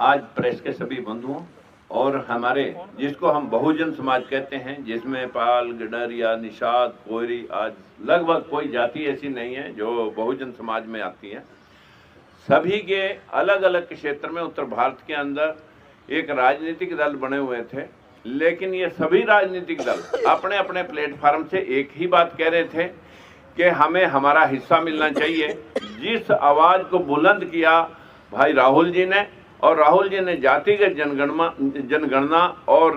आज प्रेस के सभी बंधुओं और हमारे जिसको हम बहुजन समाज कहते हैं, जिसमें पाल, गडरिया, निषाद, कोयरी, आज लगभग कोई जाति ऐसी नहीं है जो बहुजन समाज में आती है। सभी के अलग अलग क्षेत्र में उत्तर भारत के अंदर एक राजनीतिक दल बने हुए थे, लेकिन ये सभी राजनीतिक दल अपने अपने प्लेटफार्म से एक ही बात कह रहे थे कि हमें हमारा हिस्सा मिलना चाहिए। जिस आवाज़ को बुलंद किया भाई राहुल जी ने, और राहुल जी ने जातिगत जनगणना और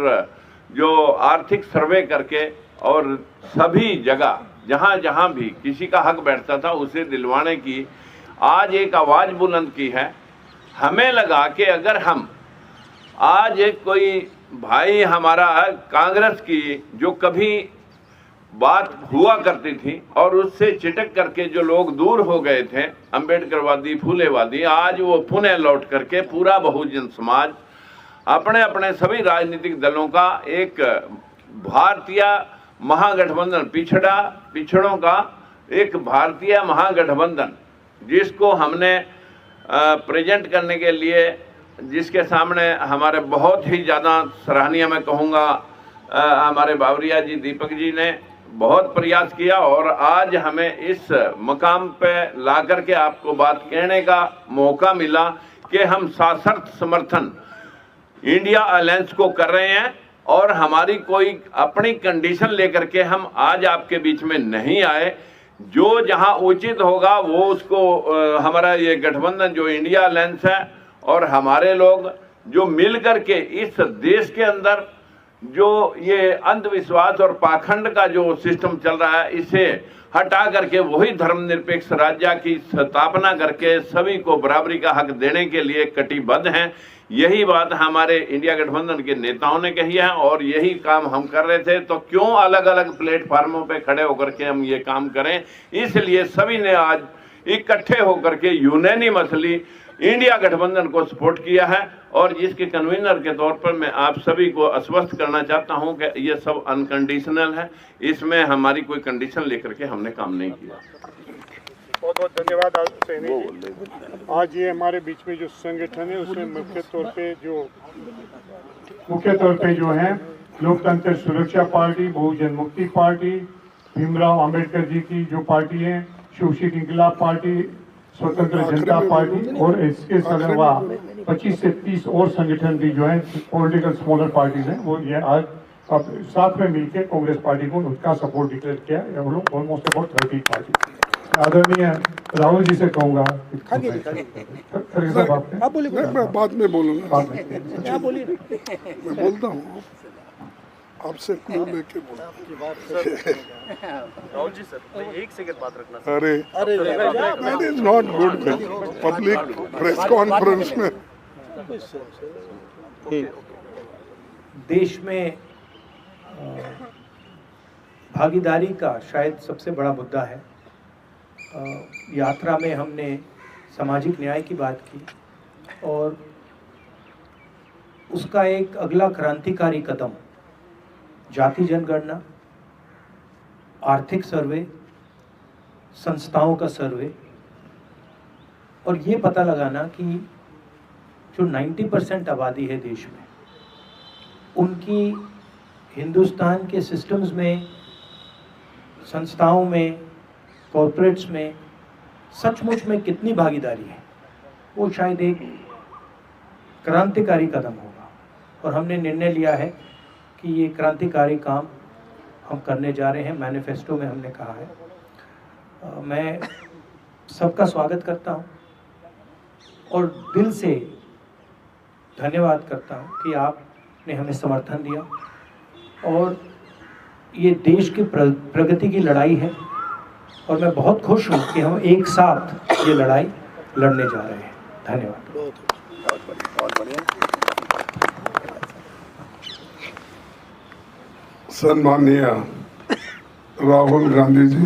जो आर्थिक सर्वे करके और सभी जगह जहाँ जहाँ भी किसी का हक बैठता था उसे दिलवाने की आज एक आवाज़ बुलंद की है। हमें लगा कि अगर हम आज एक कोई भाई हमारा कांग्रेस की जो कभी बात हुआ करती थी और उससे चिटक करके जो लोग दूर हो गए थे, अंबेडकरवादी, फूलेवादी, आज वो पुनः लौट करके पूरा बहुजन समाज अपने अपने सभी राजनीतिक दलों का एक भारतीय महागठबंधन, पिछड़ों का एक भारतीय महागठबंधन, जिसको हमने प्रेजेंट करने के लिए, जिसके सामने हमारे बहुत ही ज़्यादा सराहनीय मैं कहूँगा हमारे बावरिया जी, दीपक जी ने बहुत प्रयास किया और आज हमें इस मकाम पे ला करके आपको बात कहने का मौका मिला कि हम सशर्त समर्थन इंडिया अलायंस को कर रहे हैं और हमारी कोई अपनी कंडीशन लेकर के हम आज आपके बीच में नहीं आए। जो जहां उचित होगा वो उसको हमारा ये गठबंधन जो इंडिया अलायंस है और हमारे लोग जो मिल करके इस देश के अंदर जो ये अंधविश्वास और पाखंड का जो सिस्टम चल रहा है, इसे हटा करके वही धर्मनिरपेक्ष राज्य की स्थापना करके सभी को बराबरी का हक देने के लिए कटिबद्ध हैं। यही बात हमारे इंडिया गठबंधन के नेताओं ने कही है और यही काम हम कर रहे थे। तो क्यों अलग अलग प्लेटफार्मों पे खड़े होकर के हम ये काम करें, इसलिए सभी ने आज इकट्ठे होकर के यूनानिमसली इंडिया गठबंधन को सपोर्ट किया है। और जिसके कन्वीनर के तौर पर मैं आप सभी को आश्वस्त करना चाहता हूं कि ये सब अनकंडीशनल है, इसमें हमारी कोई कंडीशन लेकर के हमने काम नहीं किया। बहुत बहुत धन्यवाद सैनी जी। आज ये हमारे बीच में जो संगठन है उसमें मुख्य तौर पे जो है लोकतंत्र सुरक्षा पार्टी, बहुजन मुक्ति पार्टी, भीमराव अंबेडकर जी की जो पार्टी है, शिवशिक इंकलाब पार्टी, स्वतंत्र जनता पार्टी और इसके अलावा 25 से 30 और संगठन भी जो है पॉलिटिकल स्मॉलर पार्टीज हैं, वो ये आज अब साथ में मिलकर कांग्रेस पार्टी को उसका सपोर्ट डिक्लेयर किया। हम लोग ऑलमोस्ट अबाउट 30 पार्टी। आदरणीय राहुल जी से कहूँगा आप बोलिए, मैं बाद में बोलूँगा, आप बोलिए, मैं बोलता हूँ आपसे क्यों लेके राहुल जी सर, मैं एक सेकंड बात रखना सर। अरे that is not good public press conference में। देश में भागीदारी का शायद सबसे बड़ा मुद्दा है। यात्रा में हमने सामाजिक न्याय की बात की और उसका एक अगला क्रांतिकारी कदम जाति जनगणना, आर्थिक सर्वे, संस्थाओं का सर्वे और ये पता लगाना कि जो 90% आबादी है देश में, उनकी हिंदुस्तान के सिस्टम्स में, संस्थाओं में, कॉर्पोरेट्स में सचमुच में कितनी भागीदारी है, वो शायद एक क्रांतिकारी कदम होगा। और हमने निर्णय लिया है कि ये क्रांतिकारी काम हम करने जा रहे हैं। मैनिफेस्टो में हमने कहा है। मैं सबका स्वागत करता हूँ और दिल से धन्यवाद करता हूँ कि आपने हमें समर्थन दिया और ये देश की प्रगति की लड़ाई है और मैं बहुत खुश हूँ कि हम एक साथ ये लड़ाई लड़ने जा रहे हैं। धन्यवाद। बहुत बढ़िया। सम्माननीय राहुल गांधी जी,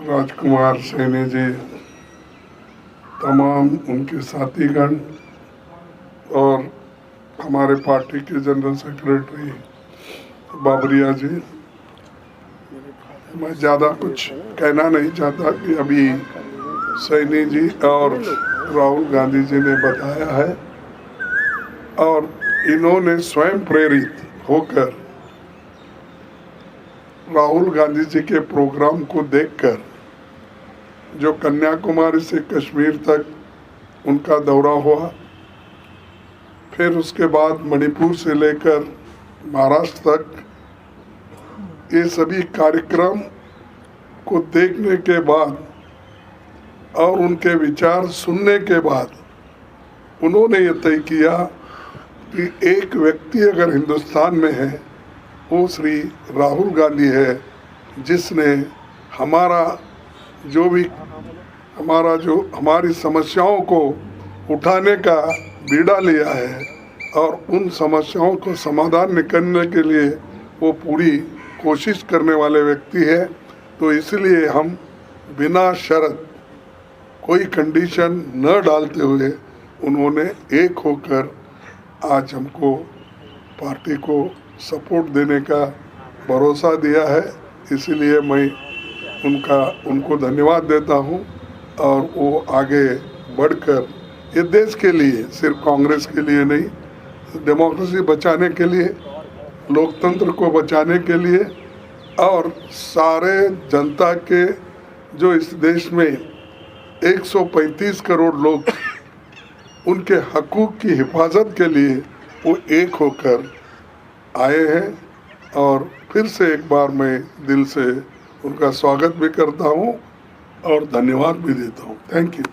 राजकुमार सैनी जी, तमाम उनके साथीगण और हमारे पार्टी के जनरल सेक्रेटरी बाबरिया जी, मैं ज़्यादा कुछ कहना नहीं चाहता कि अभी सैनी जी और राहुल गांधी जी ने बताया है और इन्होंने स्वयं प्रेरित होकर राहुल गांधी जी के प्रोग्राम को देखकर जो कन्याकुमारी से कश्मीर तक उनका दौरा हुआ, फिर उसके बाद मणिपुर से लेकर महाराष्ट्र तक, ये सभी कार्यक्रम को देखने के बाद और उनके विचार सुनने के बाद उन्होंने ये तय किया कि एक व्यक्ति अगर हिंदुस्तान में है वो श्री राहुल गांधी है, जिसने हमारी समस्याओं को उठाने का बीड़ा लिया है और उन समस्याओं को समाधान निकालने के लिए वो पूरी कोशिश करने वाले व्यक्ति है। तो इसलिए हम बिना शर्त कोई कंडीशन न डालते हुए उन्होंने एक होकर आज हमको पार्टी को सपोर्ट देने का भरोसा दिया है। इसलिए मैं उनको धन्यवाद देता हूं और वो आगे बढ़कर ये देश के लिए, सिर्फ कांग्रेस के लिए नहीं, डेमोक्रेसी बचाने के लिए, लोकतंत्र को बचाने के लिए और सारे जनता के जो इस देश में 135 करोड़ लोग उनके हकूक़ की हिफाजत के लिए वो एक होकर आए हैं। और फिर से एक बार मैं दिल से उनका स्वागत भी करता हूं और धन्यवाद भी देता हूं। Thank you.